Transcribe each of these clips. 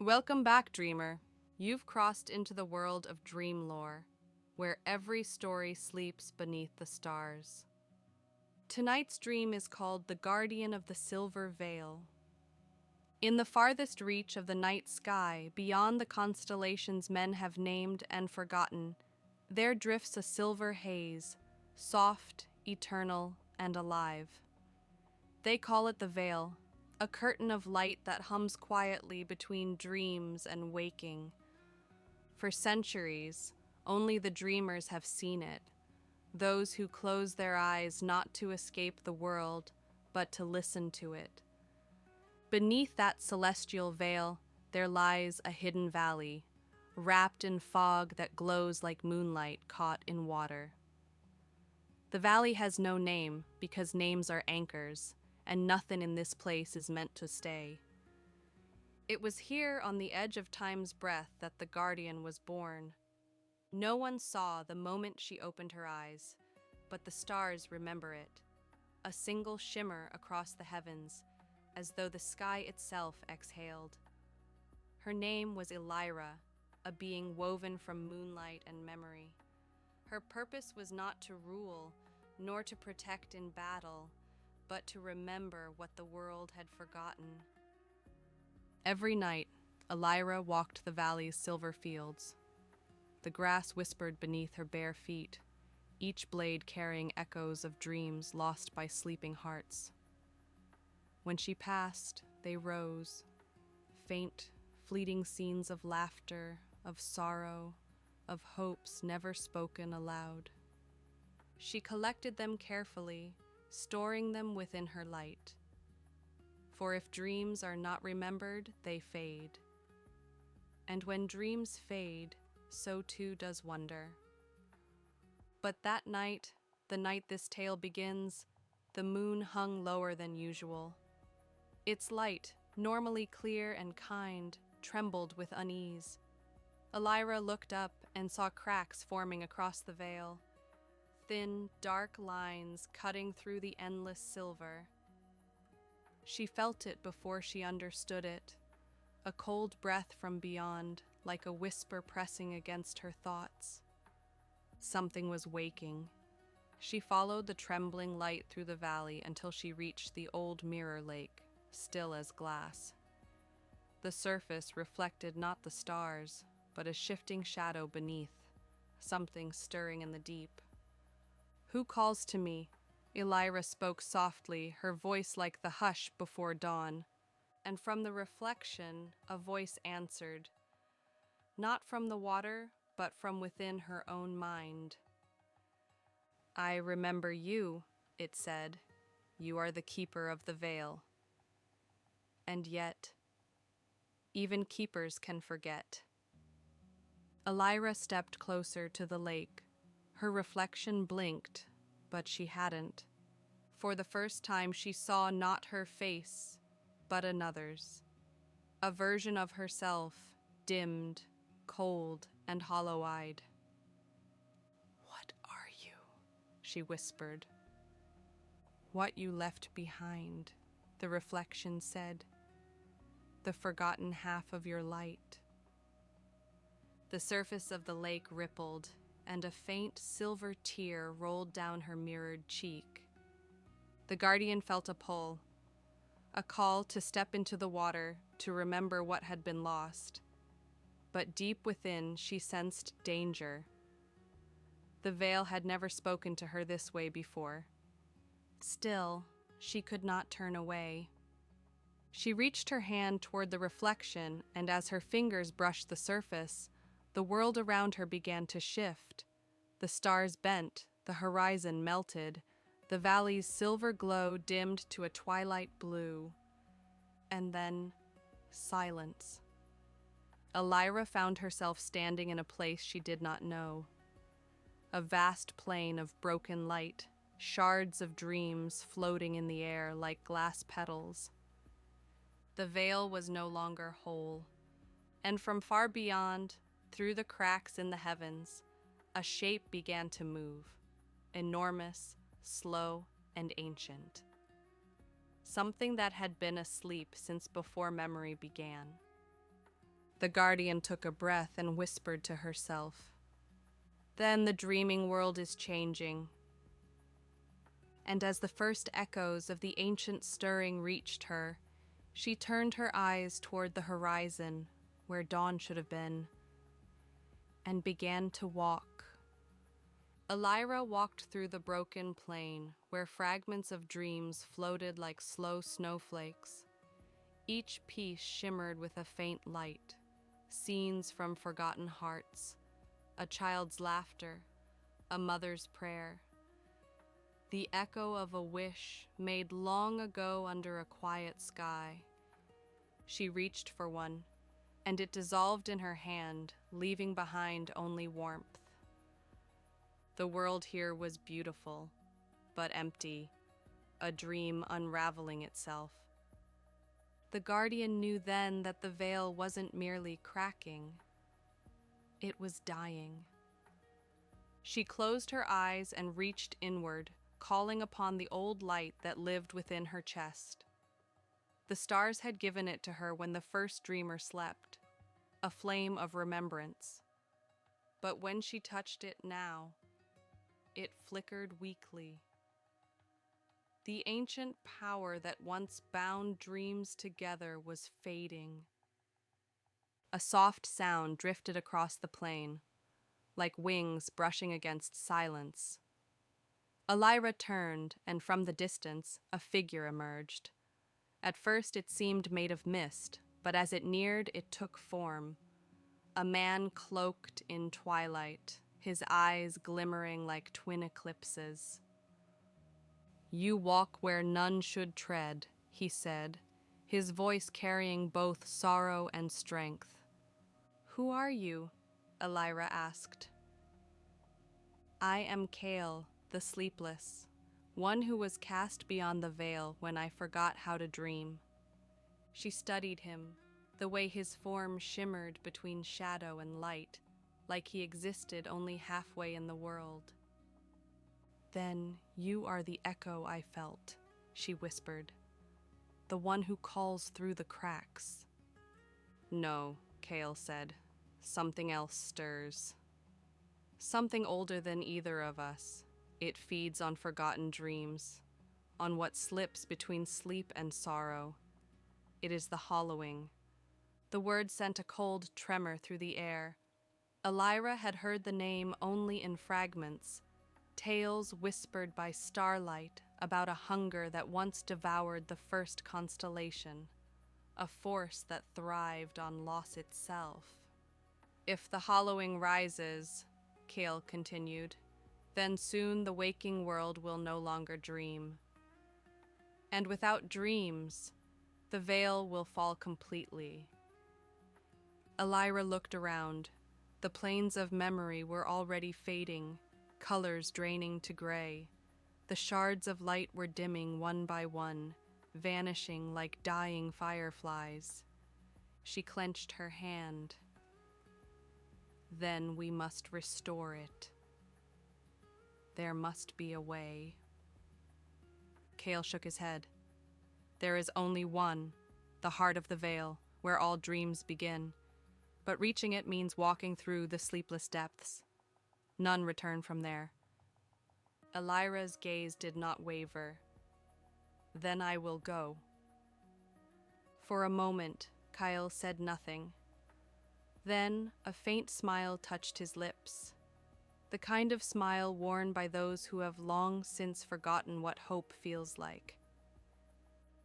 Welcome back, dreamer. You've crossed into the world of DreamLore, where every story sleeps beneath the stars. Tonight's dream is called The Guardian of the Silver Veil. In the farthest reach of the night sky, beyond the constellations men have named and forgotten, there drifts a silver haze, soft, eternal, and alive. They call it the veil, a curtain of light that hums quietly between dreams and waking. For centuries, only the dreamers have seen it, those who close their eyes not to escape the world, but to listen to it. Beneath that celestial veil, there lies a hidden valley, wrapped in fog that glows like moonlight caught in water. The valley has no name because names are anchors, and nothing in this place is meant to stay. It was here on the edge of time's breath that the guardian was born. No one saw the moment she opened her eyes, but the stars remember it, a single shimmer across the heavens, as though the sky itself exhaled. Her name was Elira, a being woven from moonlight and memory. Her purpose was not to rule, nor to protect in battle, but to remember what the world had forgotten. Every night, Elira walked the valley's silver fields. The grass whispered beneath her bare feet, each blade carrying echoes of dreams lost by sleeping hearts. When she passed, they rose, faint, fleeting scenes of laughter, of sorrow, of hopes never spoken aloud. She collected them carefully, storing them within her light. For if dreams are not remembered, they fade. And when dreams fade, so too does wonder. But that night, the night this tale begins, the moon hung lower than usual. Its light, normally clear and kind, trembled with unease. Elira looked up and saw cracks forming across the veil, thin, dark lines cutting through the endless silver. She felt it before she understood it, a cold breath from beyond, like a whisper pressing against her thoughts. Something was waking. She followed the trembling light through the valley until she reached the old mirror lake, still as glass. The surface reflected not the stars, but a shifting shadow beneath, something stirring in the deep. "Who calls to me?" Elira spoke softly, her voice like the hush before dawn. And from the reflection, a voice answered, not from the water, but from within her own mind. "I remember you," it said. "You are the keeper of the veil." And yet, even keepers can forget. Elira stepped closer to the lake. Her reflection blinked, but she hadn't. For the first time she saw not her face, but another's. A version of herself, dimmed, cold, and hollow-eyed. "What are you?" she whispered. "What you left behind," the reflection said. "The forgotten half of your light." The surface of the lake rippled, and a faint silver tear rolled down her mirrored cheek. The guardian felt a pull, a call to step into the water, to remember what had been lost. But deep within, she sensed danger. The veil had never spoken to her this way before. Still, she could not turn away. She reached her hand toward the reflection, and as her fingers brushed the surface, the world around her began to shift. The stars bent, the horizon melted, the valley's silver glow dimmed to a twilight blue. And then, silence. Elira found herself standing in a place she did not know. A vast plain of broken light, shards of dreams floating in the air like glass petals. The veil was no longer whole, and from far beyond, through the cracks in the heavens, a shape began to move, enormous, slow, and ancient. Something that had been asleep since before memory began. The guardian took a breath and whispered to herself. Then the dreaming world is changing. And as the first echoes of the ancient stirring reached her, she turned her eyes toward the horizon, where dawn should have been, and began to walk. Elira walked through the broken plain, where fragments of dreams floated like slow snowflakes. Each piece shimmered with a faint light, scenes from forgotten hearts, a child's laughter, a mother's prayer, the echo of a wish made long ago under a quiet sky. She reached for one, and it dissolved in her hand, leaving behind only warmth. The world here was beautiful, but empty, a dream unraveling itself. The guardian knew then that the veil wasn't merely cracking, it was dying. She closed her eyes and reached inward, calling upon the old light that lived within her chest. The stars had given it to her when the first dreamer slept, a flame of remembrance. But when she touched it now, it flickered weakly. The ancient power that once bound dreams together was fading. A soft sound drifted across the plain, like wings brushing against silence. Elira turned, and from the distance, a figure emerged. At first it seemed made of mist, but as it neared, it took form. A man cloaked in twilight, his eyes glimmering like twin eclipses. "You walk where none should tread," he said, his voice carrying both sorrow and strength. "Who are you?" Elira asked. "I am Kale, the sleepless, one who was cast beyond the veil when I forgot how to dream." She studied him, the way his form shimmered between shadow and light, like he existed only halfway in the world. "Then you are the echo I felt," she whispered, "the one who calls through the cracks." "No," Kale said, "something else stirs. Something older than either of us. It feeds on forgotten dreams, on what slips between sleep and sorrow. It is the hollowing." The word sent a cold tremor through the air. Elira had heard the name only in fragments, tales whispered by starlight about a hunger that once devoured the first constellation, a force that thrived on loss itself. "If the hollowing rises," Kale continued, "then soon the waking world will no longer dream. And without dreams, the veil will fall completely." Elira looked around. The plains of memory were already fading, colors draining to gray. The shards of light were dimming one by one, vanishing like dying fireflies. She clenched her hand. "Then we must restore it. There must be a way." Kale shook his head. "There is only one, the heart of the veil, where all dreams begin. But reaching it means walking through the sleepless depths. None return from there." Elira's gaze did not waver. "Then I will go." For a moment, Kyle said nothing. Then a faint smile touched his lips, the kind of smile worn by those who have long since forgotten what hope feels like.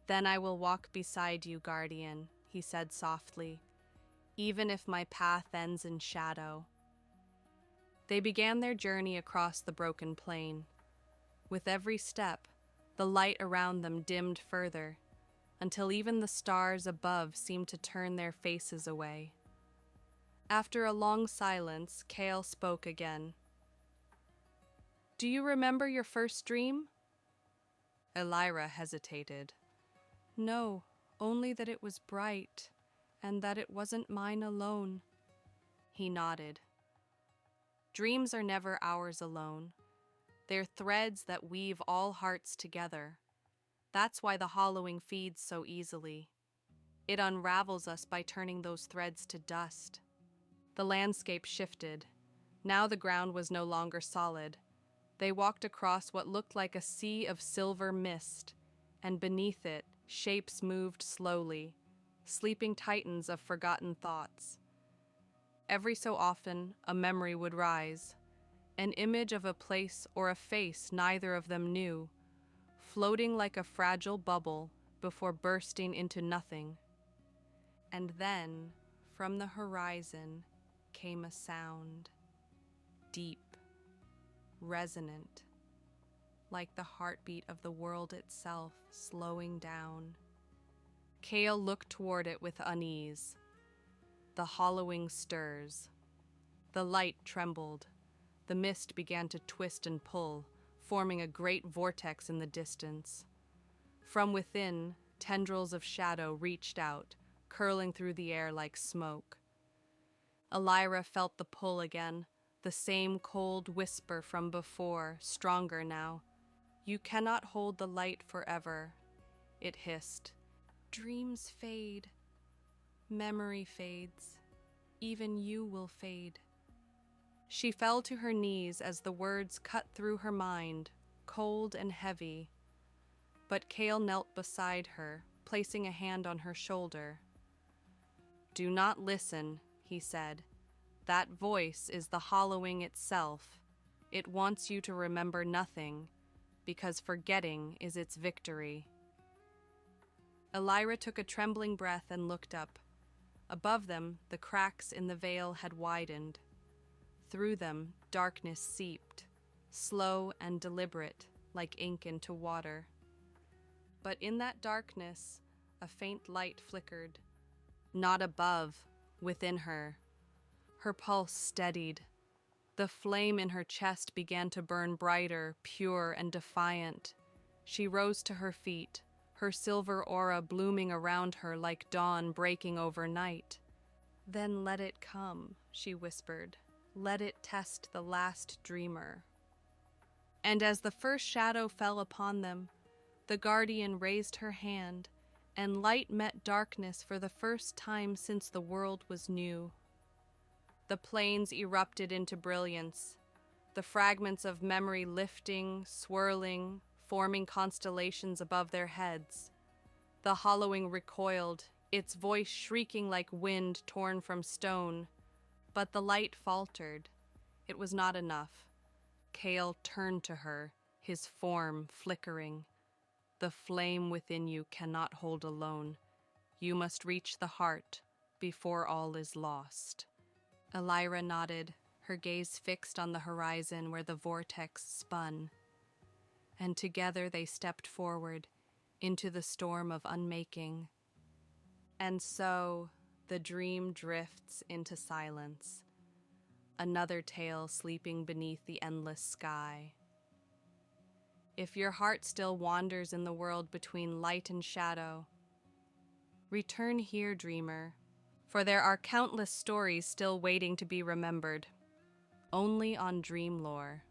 "Then I will walk beside you, guardian," he said softly, "even if my path ends in shadow." They began their journey across the broken plain. With every step, the light around them dimmed further, until even the stars above seemed to turn their faces away. After a long silence, Kale spoke again. "Do you remember your first dream?" Elira hesitated. "No, only that it was bright, and that it wasn't mine alone." He nodded. "Dreams are never ours alone. They're threads that weave all hearts together. That's why the hollowing feeds so easily. It unravels us by turning those threads to dust. The landscape shifted. Now the ground was no longer solid. They walked across what looked like a sea of silver mist, and beneath it, shapes moved slowly, sleeping titans of forgotten thoughts. Every so often, a memory would rise, an image of a place or a face neither of them knew, floating like a fragile bubble before bursting into nothing. And then, from the horizon, came a sound, deep, resonant, like the heartbeat of the world itself slowing down. Kale looked toward it with unease. The hollowing stirs. The light trembled. The mist began to twist and pull, forming a great vortex in the distance. From within, tendrils of shadow reached out, curling through the air like smoke. Elira felt the pull again, the same cold whisper from before, stronger now. "You cannot hold the light forever," it hissed. "Dreams fade. Memory fades. Even you will fade." She fell to her knees as the words cut through her mind, cold and heavy. But Kale knelt beside her, placing a hand on her shoulder. "Do not listen," he said. "That voice is the hollowing itself. It wants you to remember nothing, because forgetting is its victory." Elira took a trembling breath and looked up. Above them, the cracks in the veil had widened. Through them, darkness seeped, slow and deliberate, like ink into water. But in that darkness, a faint light flickered. Not above, within her. Her pulse steadied. The flame in her chest began to burn brighter, pure, and defiant. She rose to her feet, her silver aura blooming around her like dawn breaking over night. "Then let it come," she whispered. "Let it test the last dreamer." And as the first shadow fell upon them, the guardian raised her hand, and light met darkness for the first time since the world was new. The plains erupted into brilliance, the fragments of memory lifting, swirling, forming constellations above their heads. The hollowing recoiled, its voice shrieking like wind torn from stone. But the light faltered. It was not enough. Kale turned to her, his form flickering. "The flame within you cannot hold alone. You must reach the heart before all is lost." Elira nodded, her gaze fixed on the horizon where the vortex spun. And together they stepped forward into the storm of unmaking. And so the dream drifts into silence, another tale sleeping beneath the endless sky. If your heart still wanders in the world between light and shadow, return here, dreamer, for there are countless stories still waiting to be remembered, only on DreamLore.